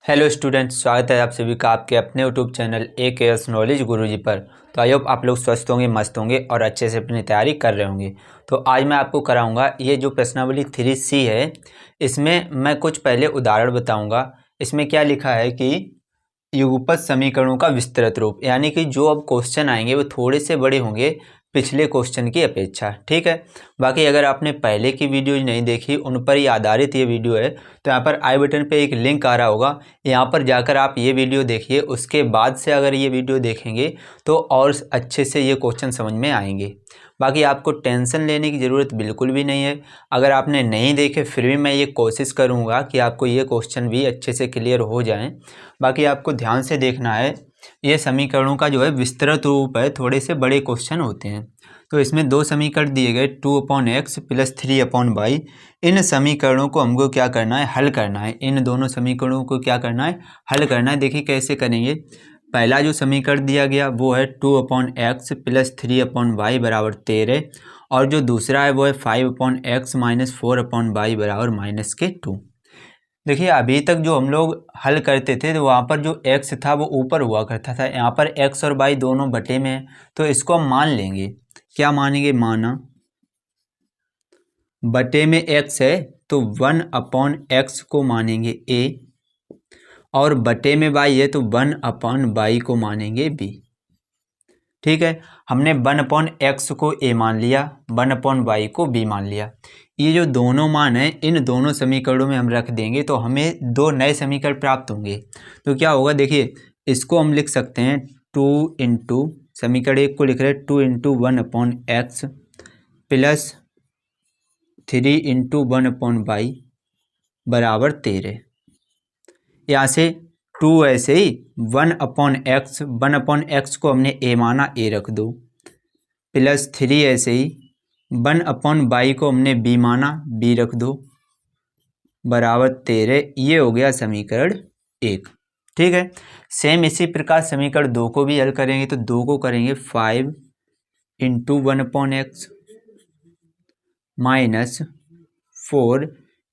Hello students, स्वागत है आप सभी का आपके अपने यूट्यूब चैनल AKS नॉलेज गुरुजी पर। तो आई होप आप लोग स्वस्थ होंगे, मस्त होंगे और अच्छे से अपनी तैयारी कर रहे होंगे। तो आज मैं आपको कराऊंगा ये जो प्रश्नावली 3C है, इसमें मैं कुछ पहले उदाहरण बताऊंगा। इसमें क्या लिखा है कि युगपत समीकरणों का विस्तृत रूप, यानी कि जो अब क्वेश्चन आएंगे वो थोड़े से बड़े होंगे पिछले क्वेश्चन की अपेक्षा। ठीक है। बाकी अगर आपने पहले की वीडियो नहीं देखी, उन पर ही आधारित ये वीडियो है, तो यहाँ पर आई बटन पे एक लिंक आ रहा होगा, यहाँ पर जाकर आप ये वीडियो देखिए। उसके बाद से अगर ये वीडियो देखेंगे तो और अच्छे से ये क्वेश्चन समझ में आएंगे। बाकी आपको टेंशन लेने की ज़रूरत बिल्कुल भी नहीं है। अगर आपने नहीं देखे फिर भी मैं ये कोशिश करूँगा कि आपको ये क्वेश्चन भी अच्छे से क्लियर हो जाएं। बाकी आपको ध्यान से देखना है, ये समीकरणों का जो है विस्तृत रूप है, थोड़े से बड़े क्वेश्चन होते हैं। तो इसमें दो समीकरण दिए गए 2/x + 3/y। इन समीकरणों को हमको क्या करना है, हल करना है। इन दोनों समीकरणों को क्या करना है, हल करना है। देखिए कैसे करेंगे। पहला जो समीकरण दिया गया वो है 2/x + 3/y = 13, और जो दूसरा है वो है 5/x - 4/y = -2। देखिए अभी तक जो हम लोग हल करते थे तो वहाँ पर जो x था वो ऊपर हुआ करता था, यहाँ पर x और y दोनों बटे में है, तो इसको हम मान लेंगे। क्या मानेंगे, माना बटे में x है तो 1/x को मानेंगे a, और बटे में y है तो 1/y को मानेंगे b। ठीक है, हमने 1/x को a मान लिया, 1/y को b मान लिया। ये जो दोनों मान हैं इन दोनों समीकरणों में हम रख देंगे तो हमें दो नए समीकरण प्राप्त होंगे। तो क्या होगा, देखिए इसको हम लिख सकते हैं 2 इंटू, समीकरण एक को लिख रहे हैं 2 इंटू 1/x + 3 इंटू 1/y = 13। यहाँ से 2 ऐसे ही 1/x को हमने a माना, a रख दो, + 3 ऐसे ही 1/y को हमने b माना, b रख दो, = 13। ये हो गया समीकरण 1। ठीक है। सेम इसी प्रकार समीकरण 2 को भी हल करेंगे। तो 2 को करेंगे 5 इंटू 1/x - 4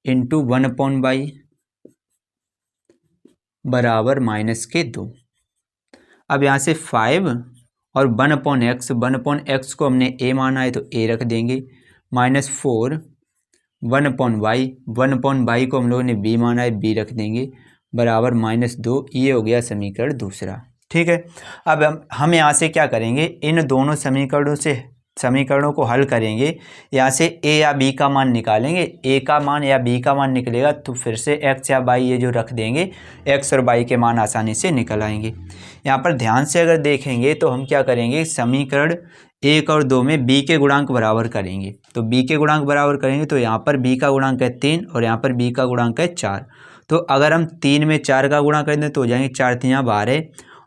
इंटू 1/y = -2। अब यहाँ से 5 और 1/x को हमने a माना है तो a रख देंगे, -4 1/y को हम लोगों ने b माना है, b रख देंगे, = -2। ये हो गया समीकरण दूसरा। ठीक है। अब हम यहाँ से क्या करेंगे, इन दोनों समीकरणों को हल करेंगे। यहाँ से a या b का मान निकालेंगे। a का मान या b का मान निकलेगा तो फिर से x या y ये जो रख देंगे, x और y के मान आसानी से निकल आएंगे। यहाँ पर ध्यान से अगर देखेंगे तो हम क्या करेंगे, समीकरण 1 और 2 में b के गुणांक बराबर करेंगे। तो b के गुणांक बराबर करेंगे तो यहाँ पर b का गुणांक है 3 और यहाँ पर b का गुणांक है 4। तो अगर हम 3 में 4 का गुणा कर दें तो हो जाएंगे 4 × 3 = 12,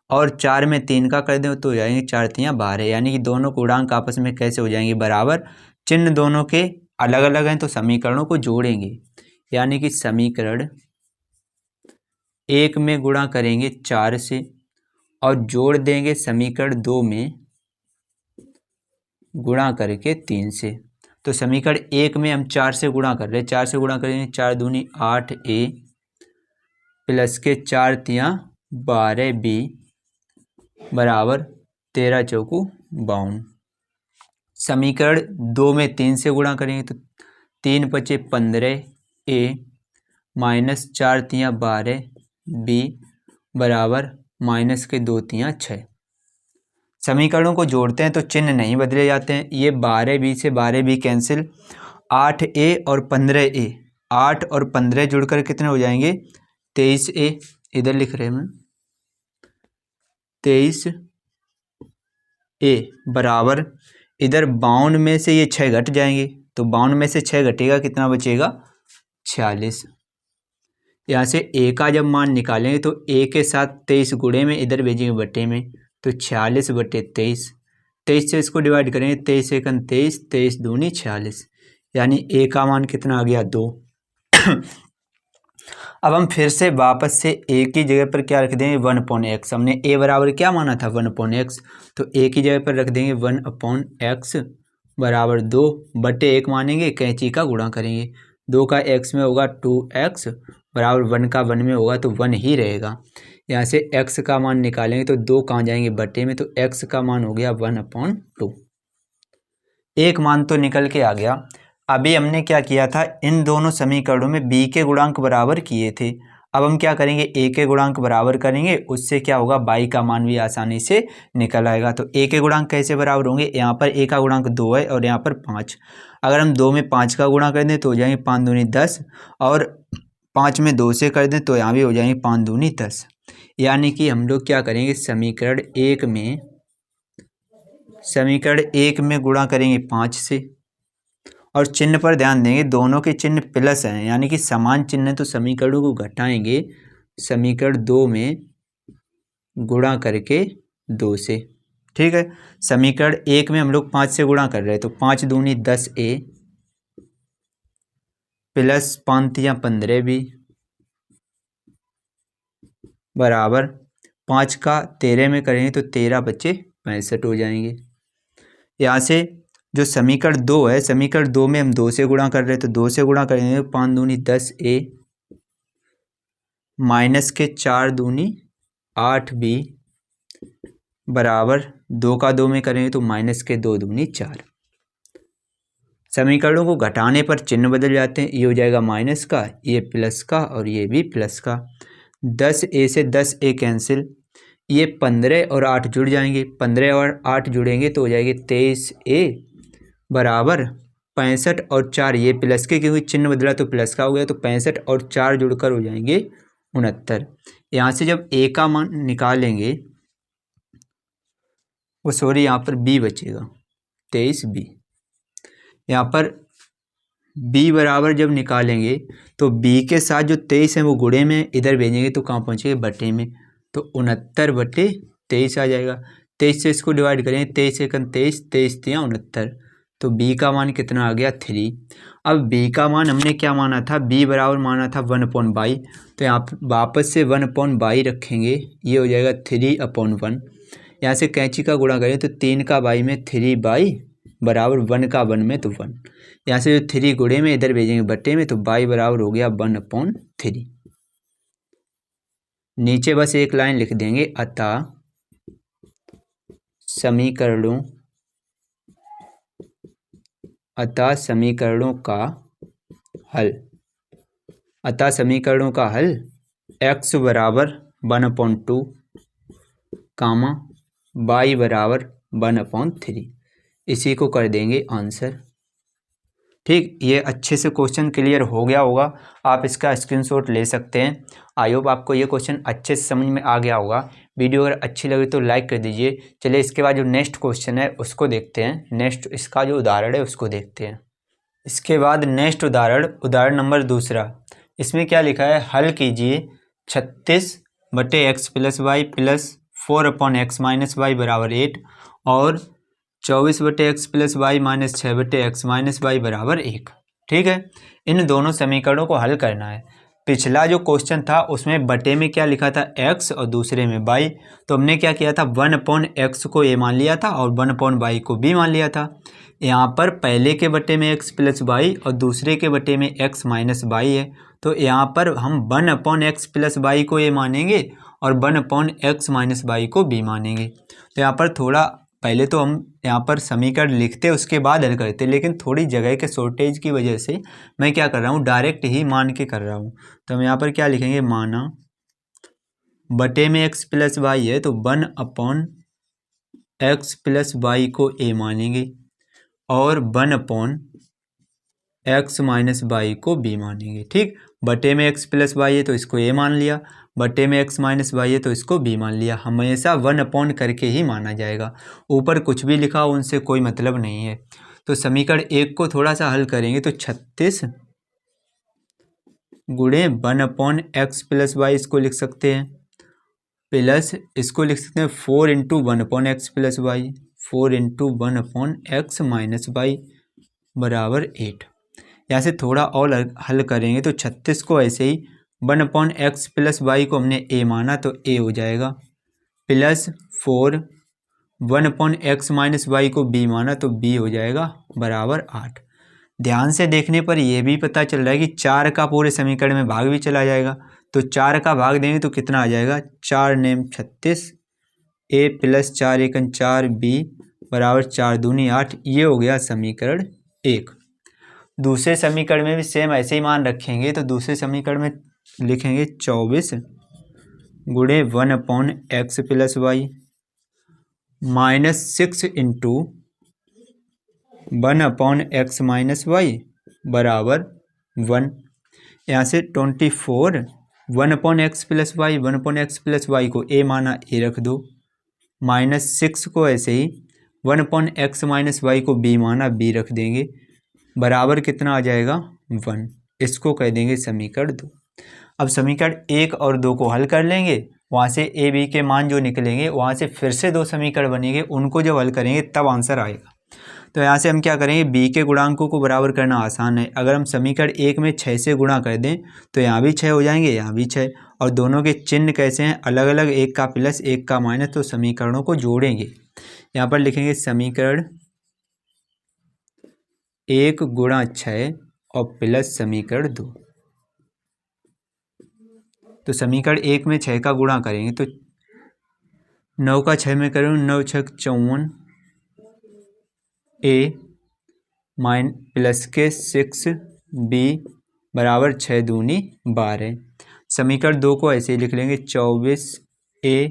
और 4 में 3 का कर दें तो हो जाएंगे 4 × 3 = 12। यानी कि दोनों गुणांक आपस में कैसे हो जाएंगे, बराबर। चिन्ह दोनों के अलग अलग हैं तो समीकरणों को जोड़ेंगे, यानी कि समीकरण 1 में गुणा करेंगे 4 से और जोड़ देंगे समीकरण 2 में गुणा करके 3 से। तो समीकरण 1 में हम 4 से गुणा कर रहे हैं, 4 से गुणा करेंगे 4 दूनी 8a + के 4 × 3 = 12b = 13 चौकू 52। समीकरण 2 में 3 से गुणा करेंगे तो 3 × 5 = 15a - 4 × 3 = 12b = -2 × 3 = 6। समीकरणों को जोड़ते हैं तो चिन्ह नहीं बदले जाते हैं। ये 12b से 12b कैंसिल, 8a और 15a, 8 और 15 जुड़कर कितने हो जाएंगे, 23a। इधर लिख रहे हैं हम 23a बराबर, इधर 52 में से ये 6 घट जाएंगे तो 52 में से 6 घटेगा, कितना बचेगा, 46। यहाँ से a का जब मान निकालेंगे तो a के साथ 23 गुणे में इधर भेजेंगे बटे में, तो 46 बटे 23। 23 से इसको डिवाइड करेंगे, 23 × 1 = 23, 23 दूनी 46, यानी a का मान कितना आ गया, 2। अब हम फिर से वापस से a की जगह पर क्या रख देंगे, 1/x। हमने a बराबर क्या माना था, 1/x, तो a की जगह पर रख देंगे 1/x = 2 बटे 1 मानेंगे, कैंची का गुणा करेंगे, 2 का x में होगा 2x बराबर 1 का 1 में होगा तो 1 ही रहेगा। यहाँ से x का मान निकालेंगे तो 2 कहाँ जाएंगे बटे में, तो x का मान हो गया 1/2। एक मान तो निकल के आ गया। अभी हमने क्या किया था, इन दोनों समीकरणों में b के गुणांक बराबर किए थे। अब हम क्या करेंगे, a के गुणांक बराबर करेंगे, उससे क्या होगा y का मान भी आसानी से निकल आएगा। तो a के गुणांक कैसे बराबर होंगे, यहाँ पर a का गुणांक 2 है और यहाँ पर 5। अगर हम 2 में 5 का गुणा कर दें तो हो जाएंगे 5 दूनी 10, और 5 में 2 से कर दें तो यहाँ भी हो जाएंगे 5 दूनी 10। यानी कि हम लोग क्या करेंगे, समीकरण एक में गुणा करेंगे 5 से, और चिन्ह पर ध्यान देंगे, दोनों के चिन्ह प्लस हैं यानी कि समान चिन्ह है, तो समीकरणों को घटाएंगे। समीकरण 2 में गुणा करके 2 से, ठीक है। समीकरण 1 में हम लोग 5 से गुणा कर रहे हैं, तो 5 दूनी 10a प्लस 5 या 15b बराबर 5 का 13 में करेंगे तो 13 बचे 65 हो जाएंगे। यहाँ से जो समीकरण 2 है, समीकरण 2 में हम 2 से गुणा कर रहे हैं, तो 2 से गुणा करेंगे तो 5 दूनी 10a माइनस के 4 दूनी 8b बराबर 2 का 2 में करेंगे तो माइनस के 2 दूनी 4। समीकरणों को घटाने पर चिन्ह बदल जाते हैं, ये हो जाएगा माइनस का, ये प्लस का, और ये भी प्लस का। 10a से 10a कैंसिल, ये 15 और 8 जुड़ जाएंगे, 15 और 8 जुड़ेंगे तो हो जाएगी 23a बराबर 65, और 4 ये प्लस के, क्योंकि चिन्ह बदला तो प्लस का हो गया, तो 65 और 4 जुड़कर हो जाएंगे 69। यहाँ से जब a का मान निकालेंगे, वो सॉरी यहाँ पर b बचेगा 23b। यहाँ पर b बराबर जब निकालेंगे तो b के साथ जो 23 है वो गुणे में इधर भेजेंगे तो कहाँ पहुँचेंगे, बटे में, तो 69/23 आ जाएगा। 23 से इसको डिवाइड करेंगे, 23 एकम 23, 23 तिया 69, तो b का मान कितना आ गया 3। अब b का मान हमने क्या माना था, b बराबर माना था 1/y, तो यहाँ वापस से 1/y रखेंगे, ये हो जाएगा 3/1। यहाँ से कैंची का गुणा करें तो 3 का y में 3y बराबर 1 का 1 में तो 1। यहाँ से जो 3 गुणे में इधर भेजेंगे बटे में, तो y बराबर हो गया 1/3। नीचे बस एक लाइन लिख देंगे, अतः समीकरणों का हल x बराबर 1/2 कामा y बराबर 1/3, इसी को कर देंगे आंसर। ठीक, ये अच्छे से क्वेश्चन क्लियर हो गया होगा, आप इसका स्क्रीनशॉट ले सकते हैं। आई होप आपको ये क्वेश्चन अच्छे से समझ में आ गया होगा। वीडियो अगर अच्छी लगी तो लाइक कर दीजिए। चलिए इसके बाद जो नेक्स्ट क्वेश्चन है उसको देखते हैं, नेक्स्ट इसका जो उदाहरण है उसको देखते हैं। इसके बाद नेक्स्ट उदाहरण नंबर 2। इसमें क्या लिखा है, हल कीजिए 36/x + y + 4/x - y बराबर 8 और 24/x + y - 6/x - y बराबर 1। ठीक है, इन दोनों समीकरणों को हल करना है। पिछला जो क्वेश्चन था उसमें बटे में क्या लिखा था x और दूसरे में y, तो हमने क्या किया था 1/x को a मान लिया था और 1/y को b मान लिया था। यहाँ पर पहले के बटे में x + y और दूसरे के बटे में x - y है, तो यहाँ पर हम 1/x + y को a मानेंगे और 1/x - y को b मानेंगे। तो यहाँ पर थोड़ा पहले तो हम यहाँ पर समीकरण लिखते उसके बाद हल करते, लेकिन थोड़ी जगह के शॉर्टेज की वजह से मैं क्या कर रहा हूँ, डायरेक्ट ही मान के कर रहा हूँ। तो हम यहाँ पर क्या लिखेंगे, माना बटे में x + y है तो 1/x + y को a मानेंगे और 1/x - y को b मानेंगे। ठीक, बटे में x + y है तो इसको a मान लिया, बटे में x - y है तो इसको b मान लिया। हमेशा 1/ करके ही माना जाएगा, ऊपर कुछ भी लिखा हो उनसे कोई मतलब नहीं है। तो समीकरण 1 को थोड़ा सा हल करेंगे तो 36 गुणे 1/x + y इसको लिख सकते हैं, प्लस इसको लिख सकते हैं 4 × 1/x + y, 4 × 1/x - y बराबर 8। यहाँ से थोड़ा और हल करेंगे तो 36 को ऐसे ही 1/x + y को हमने a माना तो a हो जाएगा, प्लस 4 1/x - y को b माना तो b हो जाएगा बराबर 8। ध्यान से देखने पर यह भी पता चल रहा है कि 4 का पूरे समीकरण में भाग भी चला जाएगा। तो 4 का भाग देंगे तो कितना आ जाएगा, 4 नेम 36, a प्लस 4 एकन 4 b बराबर 4 दूनी 8। ये हो गया समीकरण 1। दूसरे समीकरण में भी सेम ऐसे ही मान रखेंगे। तो दूसरे समीकरण में लिखेंगे 24 गुणे 1/x plus Y minus 6 into 1/x minus Y बराबर 1। यहाँ से 24 1/x plus Y, 1/x plus Y को a माना a रख दो, माइनस 6 को ऐसे ही 1/x माइनस वाई को b माना b रख देंगे, बराबर कितना आ जाएगा 1। इसको कह देंगे समीकरण 2। अब समीकरण 1 और 2 को हल कर लेंगे, वहाँ से a b के मान जो निकलेंगे वहाँ से फिर से 2 समीकरण बनेंगे, उनको जब हल करेंगे तब आंसर आएगा। तो यहाँ से हम क्या करेंगे, b के गुणांकों को बराबर करना आसान है। अगर हम समीकरण 1 में 6 से गुणा कर दें तो यहाँ भी 6 हो जाएंगे, यहाँ भी 6, और दोनों के चिन्ह कैसे हैं, अलग अलग, एक का प्लस एक का माइनस। तो समीकरणों को जोड़ेंगे, यहाँ पर लिखेंगे समीकरण 1 गुणा 6 और प्लस समीकरण 2। तो समीकरण 1 में 6 का गुणा करेंगे तो 9 का 6 में करें, 9 6 54 a माइन प्लस के 6 b बराबर 6 दूनी 12। समीकरण 2 को ऐसे ही लिख लेंगे 24 a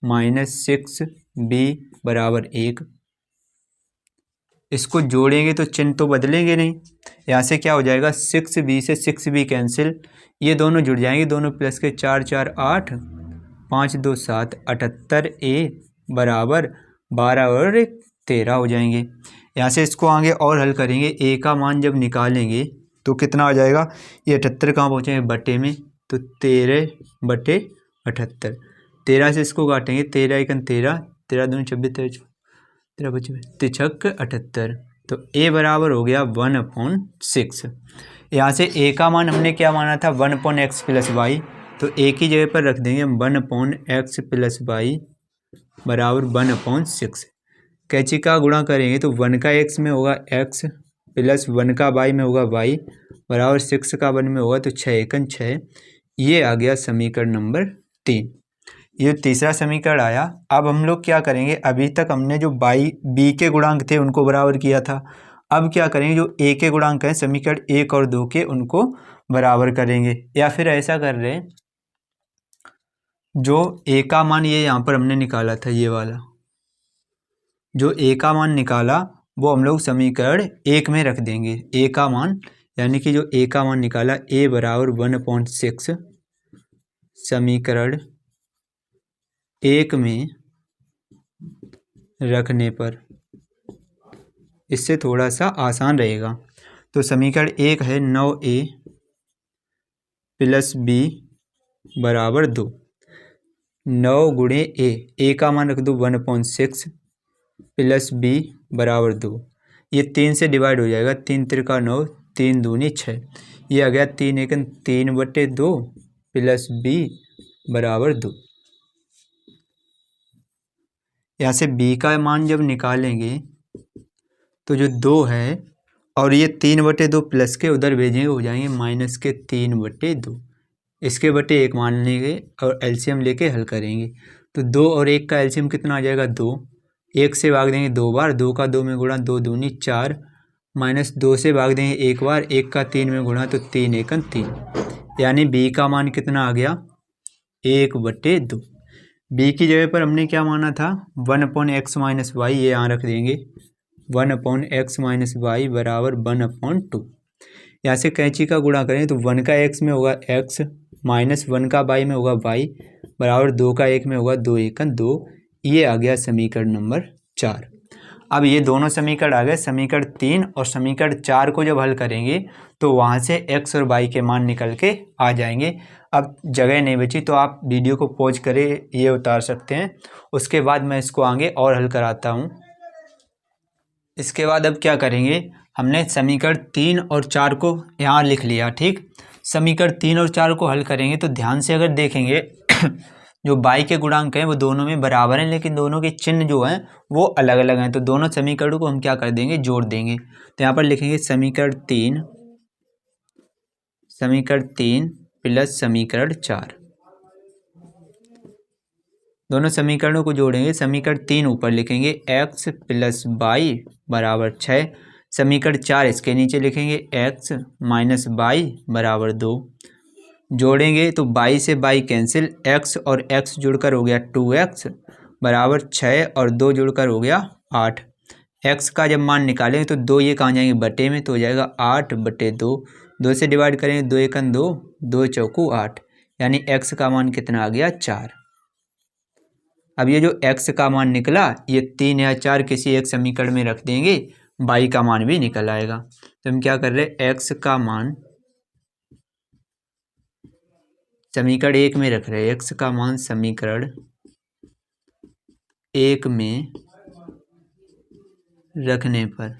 माइनस 6 b बराबर 1। इसको जोड़ेंगे तो चिन्ह तो बदलेंगे नहीं, यहाँ से क्या हो जाएगा 6b से 6b कैंसिल, ये दोनों जुड़ जाएंगे, दोनों प्लस के 4 4 8 5 2 7 78 a बराबर 12 और 1 13 हो जाएंगे। यहाँ से इसको आगे और हल करेंगे, a का मान जब निकालेंगे तो कितना आ जाएगा, ये 78 कहाँ पहुँचेंगे बटे में, तो 13/78। 13 से इसको काटेंगे, 13 एकन 13, 13 दूनी 26, 13 बचे 73। तो a बराबर हो गया 1/6। यहाँ से a का मान हमने क्या माना था 1/x प्लस वाई, तो a की जगह पर रख देंगे 1/x प्लस वाई बराबर 1/6। कैंची का गुणा करेंगे तो 1 का x में होगा x प्लस 1 का y में होगा y बराबर 6 का 1 में होगा, तो 6 एकन 6। ये आ गया समीकरण नंबर 3। ये तीसरा समीकरण आया। अब हम लोग क्या करेंगे, अभी तक हमने जो b के गुणांक थे उनको बराबर किया था, अब क्या करेंगे जो a के गुणांक हैं समीकरण 1 और 2 के, उनको बराबर करेंगे। या फिर ऐसा कर रहे हैं, जो a का मान ये यहाँ पर हमने निकाला था, ये वाला जो a का मान निकाला वो हम लोग समीकरण 1 में रख देंगे। a का मान यानी कि जो a का मान निकाला a बराबर 1/6 समीकरण 1 में रखने पर इससे थोड़ा सा आसान रहेगा। तो समीकरण 1 है 9a प्लस b बराबर 2। 9 गुणे a का मान रख दो 1/6 प्लस b बराबर 2। ये 3 से डिवाइड हो जाएगा, 3 त्रिका 9, 3 दूनी 6। ये आ गया 3 एकन 3/2 प्लस b बराबर 2। यहाँ से b का मान जब निकालेंगे तो जो 2 है और ये 3/2 प्लस के उधर भेजेंगे, हो जाएंगे माइनस के 3/2। इसके बटे 1 मान लेंगे और एलसीएम लेके हल करेंगे। तो 2 और 1 का एलसीएम कितना आ जाएगा 2, 1 से भाग देंगे 2 बार, 2 का 2 में गुणा 2 दूनी 4, माइनस 2 से भाग देंगे 1 बार, 1 का 3 में गुणा, तो 3 एकन 3। यानी b का मान कितना आ गया 1/2। b की जगह पर हमने क्या माना था 1/x माइनस वाई, ये यहाँ रख देंगे 1/x माइनस वाई बराबर 1/2। यहाँ से कैंची का गुणा करें तो 1 का x में होगा x माइनस 1 का y में होगा y बराबर 2 का 1 में होगा 2 एकन 2। ये आ गया समीकरण नंबर 4। अब ये दोनों समीकरण आ गए। समीकरण 3 और समीकरण 4 को जब हल करेंगे तो वहाँ से x और y के मान निकल के आ जाएंगे। अब जगह नहीं बची तो आप वीडियो को पॉज करें, ये उतार सकते हैं, उसके बाद मैं इसको आगे और हल कराता हूँ। इसके बाद अब क्या करेंगे, हमने समीकरण 3 और 4 को यहाँ लिख लिया, ठीक। समीकरण 3 और 4 को हल करेंगे तो ध्यान से अगर देखेंगे जो बाई के गुणांक हैं वो दोनों में बराबर हैं, लेकिन दोनों के चिन्ह जो हैं वो अलग अलग हैं। तो दोनों समीकरणों को हम क्या कर देंगे, जोड़ देंगे। तो यहाँ पर लिखेंगे समीकरण 3 प्लस समीकरण 4। दोनों समीकरणों को जोड़ेंगे। समीकरण 3 ऊपर लिखेंगे x प्लस वाई बराबर 6। समीकरण 4 इसके नीचे लिखेंगे x माइनस वाई बराबर 2। जोड़ेंगे तो बाई से बाई कैंसिल, x और x जुड़कर हो गया 2x बराबर 6 और 2 जुड़कर हो गया 8। x का जब मान निकालेंगे तो 2 ये कहाँ जाएंगे, बटे में, तो हो जाएगा 8/2। 2 से डिवाइड करेंगे, 2 एकम 2, 2 चौकू 8, यानी x का मान कितना आ गया, 4। अब ये जो x का मान निकला, ये 3 या 4 किसी एक समीकरण में रख देंगे, y का मान भी निकल आएगा। तो हम क्या कर रहे हैं, x का मान समीकरण 1 में रख रहे हैं। x का मान समीकरण 1 में रखने पर,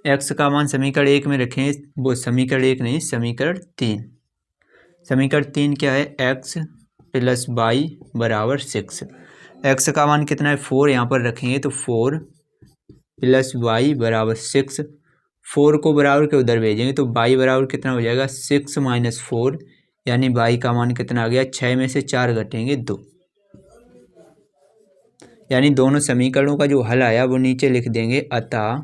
x का मान समीकरण 1 में रखें, वो समीकरण 1 नहीं, समीकरण 3। समीकरण 3 क्या है, x प्लस वाई बराबर 6। x का मान कितना है, 4, यहाँ पर रखेंगे तो 4 प्लस वाई बराबर 6। 4 को बराबर के उधर भेजेंगे तो वाई बराबर कितना हो जाएगा, 6 माइनस 4, यानी वाई का मान कितना आ गया, 6 में से 4 घटेंगे 2। यानी दोनों समीकरणों का जो हल आया वो नीचे लिख देंगे। अतः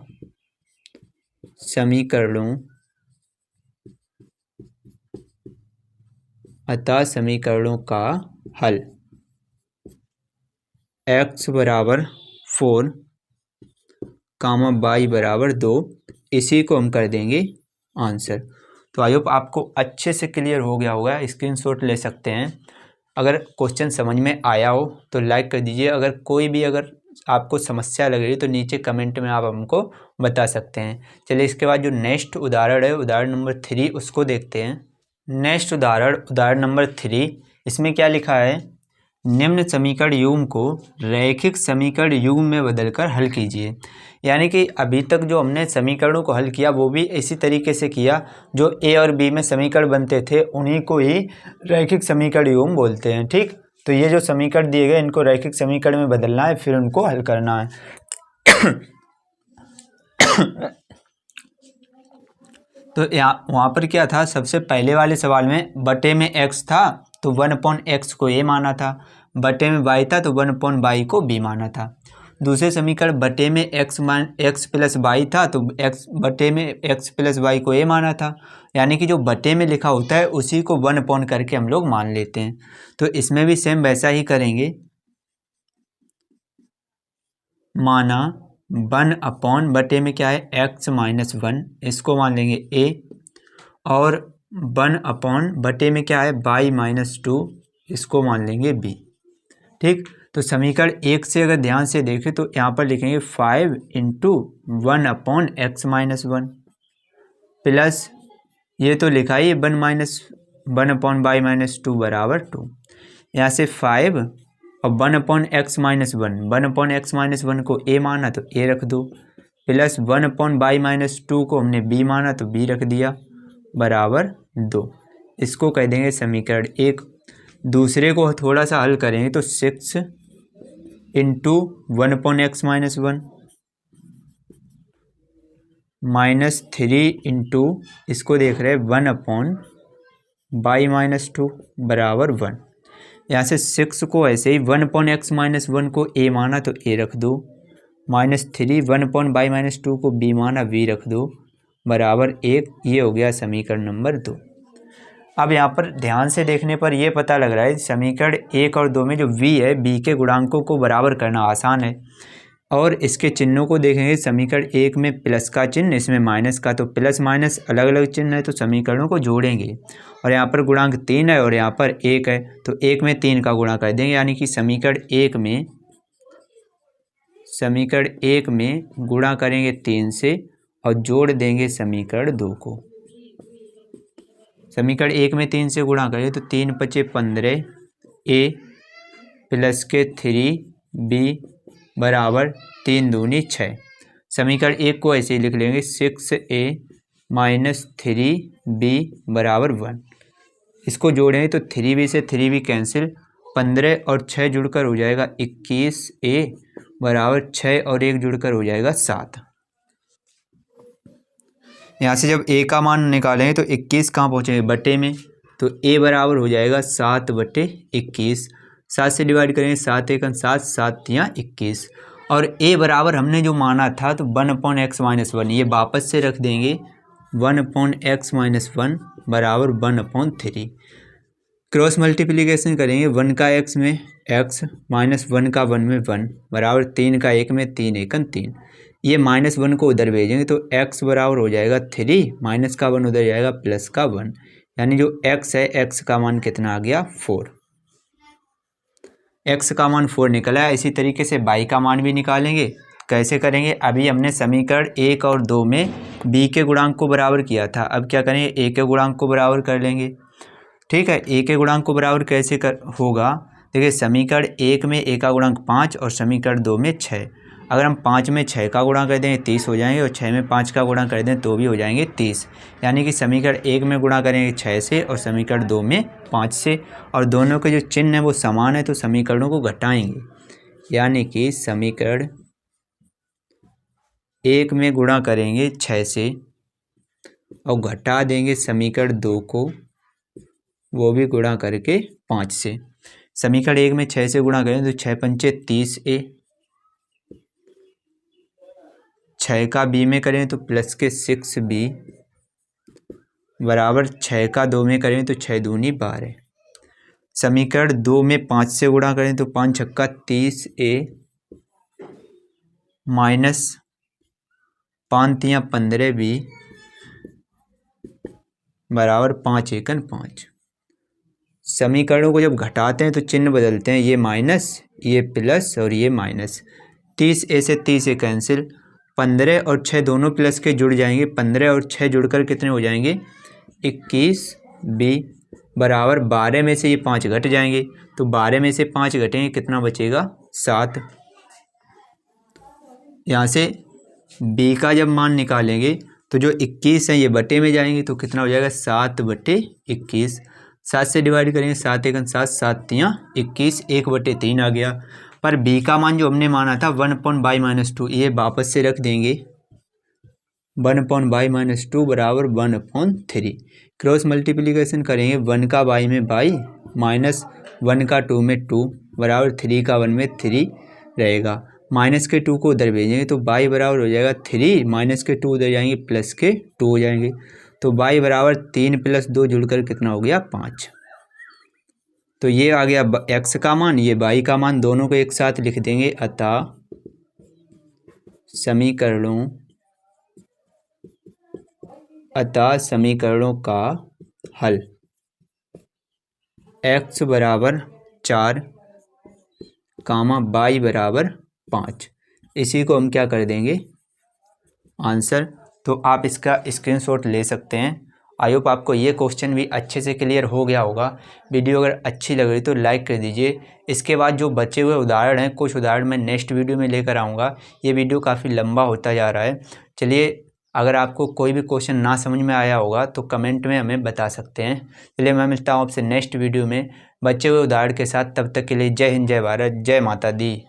समीकरणों का हल x बराबर 4 कामा y बराबर 2, इसी को हम कर देंगे आंसर। तो आई होप आपको अच्छे से क्लियर हो गया होगा। स्क्रीनशॉट ले सकते हैं। अगर क्वेश्चन समझ में आया हो तो लाइक कर दीजिए। अगर कोई भी अगर आपको समस्या लग रही है तो नीचे कमेंट में आप हमको बता सकते हैं। चलिए इसके बाद जो नेक्स्ट उदाहरण है, उदाहरण नंबर 3, उसको देखते हैं। नेक्स्ट उदाहरण नंबर 3, इसमें क्या लिखा है, निम्न समीकरण युग्म को रैखिक समीकरण युग्म में बदलकर हल कीजिए। यानी कि अभी तक जो हमने समीकरणों को हल किया वो भी इसी तरीके से किया, जो ए और बी में समीकरण बनते थे उन्हीं को ही रैखिक समीकरण युग्म बोलते हैं। ठीक, तो ये जो समीकरण दिए गए इनको रैखिक समीकरण में बदलना है, फिर उनको हल करना है। तो यहाँ वहाँ पर क्या था, सबसे पहले वाले सवाल में बटे में x था तो 1/x को a माना था, बटे में y था तो 1/y को b माना था। दूसरे समीकरण बटे में x प्लस y था तो x बटे में x प्लस y को a माना था। यानी कि जो बटे में लिखा होता है उसी को 1 करके हम लोग मान लेते हैं। तो इसमें भी सेम वैसा ही करेंगे। माना 1 बटे में क्या है, x माइनस 1, इसको मान लेंगे a, और 1 बटे में क्या है, y माइनस 2, इसको मान लेंगे b। ठीक, तो समीकरण 1 से अगर ध्यान से देखें तो यहाँ पर लिखेंगे 5 इंटू 1/x माइनस 1 प्लस, ये तो लिखा ही 1/y माइनस 2 बराबर 2। यहाँ से 5 और 1/x माइनस 1, 1/x माइनस 1 को a माना तो a रख दो, प्लस 1/y माइनस 2 को हमने b माना तो b रख दिया, बराबर 2। इसको कह देंगे समीकरण 1। दूसरे को थोड़ा सा हल करेंगे तो 6 into 1/x minus 1 minus 3 into, इसको देख रहे हैं 1/y माइनस 2 बराबर 1। यहाँ से 6 को ऐसे ही 1/x माइनस 1 को a माना तो a रख दो, माइनस 3 1/y माइनस 2 को b माना b रख दो, बराबर 1। ये हो गया समीकरण नंबर 2। अब यहाँ पर ध्यान से देखने पर यह पता लग रहा है समीकरण 1 और 2 में जो v है, b के गुणांकों को बराबर करना आसान है। और इसके चिन्हों को देखेंगे, समीकरण 1 में प्लस का चिन्ह, इसमें माइनस का, तो प्लस माइनस अलग अलग चिन्ह है तो समीकरणों को जोड़ेंगे। और यहाँ पर गुणांक 3 है और यहाँ पर 1 है तो 1 में 3 का गुणा कर देंगे, यानी कि समीकरण 1 में गुणा करेंगे 3 से और जोड़ देंगे समीकरण 2 को। समीकरण 1 में 3 से गुणा करें तो 3 × 5 = 15, a प्लस के 3b बराबर 3 दूनी 6। समीकरण 1 को ऐसे ही लिख लेंगे 6a माइनस 3b बराबर 1। इसको जोड़ेंगे तो 3b से 3b कैंसिल, 15 और 6 जुड़कर हो जाएगा 21a बराबर 6 और 1 जुड़कर हो जाएगा 7। यहाँ से जब a का मान निकालेंगे तो 21 कहाँ पहुँचेंगे बटे में, तो a बराबर हो जाएगा 7/21। 7 से डिवाइड करेंगे 7 एकम 7, 7 तियाँ 21 और a बराबर हमने जो माना था तो 1/x-1 ये वापस से रख देंगे 1/x-1 बराबर 1/3। क्रॉस मल्टीप्लिकेशन करेंगे 1 का x में x माइनस 1 का 1 में 1 बराबर 3 का 1 में 3 एकम 3। ये -1 को उधर भेजेंगे तो x बराबर हो जाएगा 3 माइनस का 1 उधर जाएगा प्लस का 1, यानी जो x है x का मान कितना आ गया 4। x का मान 4 निकला है। इसी तरीके से y का मान भी निकालेंगे। कैसे करेंगे, अभी हमने समीकरण 1 और 2 में b के गुणांक को बराबर किया था, अब क्या करेंगे a के गुणांक को बराबर कर लेंगे। ठीक है, a के गुणांक को बराबर कैसे होगा, देखिए समीकरण 1 में a का गुणांक 5 और समीकरण 2 में 6। अगर हम 5 में 6 का गुणा कर दें 30 हो जाएंगे और 6 में 5 का गुणा कर दें तो भी हो जाएंगे 30। यानी कि समीकरण 1 में गुणा करेंगे 6 से और समीकरण 2 में 5 से, और दोनों के जो चिन्ह है वो समान है तो समीकरणों को घटाएंगे। यानी कि समीकरण 1 में गुणा करेंगे 6 से और घटा देंगे समीकरण 2 को, वो भी गुणा करके 5 से। समीकरण 1 में 6 से गुणा करें तो 6 पंचे 30a, 6 का b में करें तो प्लस के 6b बराबर 6 का 2 में करें तो 6 दूनी 12। समीकरण 2 में 5 से गुणा करें तो 5 छक्का 30a माइनस 5 तियाँ 15b बराबर 5 एकन 5। समीकरणों को जब घटाते हैं तो चिन्ह बदलते हैं, ये माइनस ये प्लस और ये माइनस। 30a से 30a कैंसिल, 15 और 6 दोनों प्लस के जुड़ जाएंगे, 15 और 6 जुड़कर कितने हो जाएंगे 21b बराबर 12 में से ये 5 घट जाएंगे तो 12 में से 5 घटेंगे कितना बचेगा 7। यहाँ से b का जब मान निकालेंगे तो जो 21 है ये बटे में जाएंगे तो कितना हो जाएगा 7/21। 7 से डिवाइड करेंगे 7 एकम 7, 7 तियाँ 21, 1/3 आ गया। पर b का मान जो हमने माना था 1/y-2 ये वापस से रख देंगे 1/y-2 बराबर 1/3। क्रॉस मल्टीप्लिकेशन करेंगे 1 का y में y माइनस 1 का 2 में 2 बराबर 3 का 1 में 3 रहेगा। माइनस के 2 को उधर भेजेंगे तो y बराबर हो जाएगा 3, माइनस के 2 उधर जाएंगे प्लस के 2 हो जाएंगे तो y बराबर 3 + 2 जुड़कर कितना हो गया 5। तो ये आ गया x का मान, ये y का मान, दोनों को एक साथ लिख देंगे। अतः समीकरणों का हल x बराबर 4 y बराबर 5, इसी को हम क्या कर देंगे आंसर। तो आप इसका स्क्रीनशॉट ले सकते हैं। आई होप आपको ये क्वेश्चन भी अच्छे से क्लियर हो गया होगा। वीडियो अगर अच्छी लग रही तो लाइक कर दीजिए। इसके बाद जो बचे हुए उदाहरण हैं, कुछ उदाहरण मैं नेक्स्ट वीडियो में लेकर आऊँगा। ये वीडियो काफ़ी लंबा होता जा रहा है। चलिए, अगर आपको कोई भी क्वेश्चन ना समझ में आया होगा तो कमेंट में हमें बता सकते हैं। चलिए, मैं मिलता हूँ आपसे नेक्स्ट वीडियो में बचे हुए उदाहरण के साथ। तब तक के लिए जय हिंद, जय भारत, जय माता दी।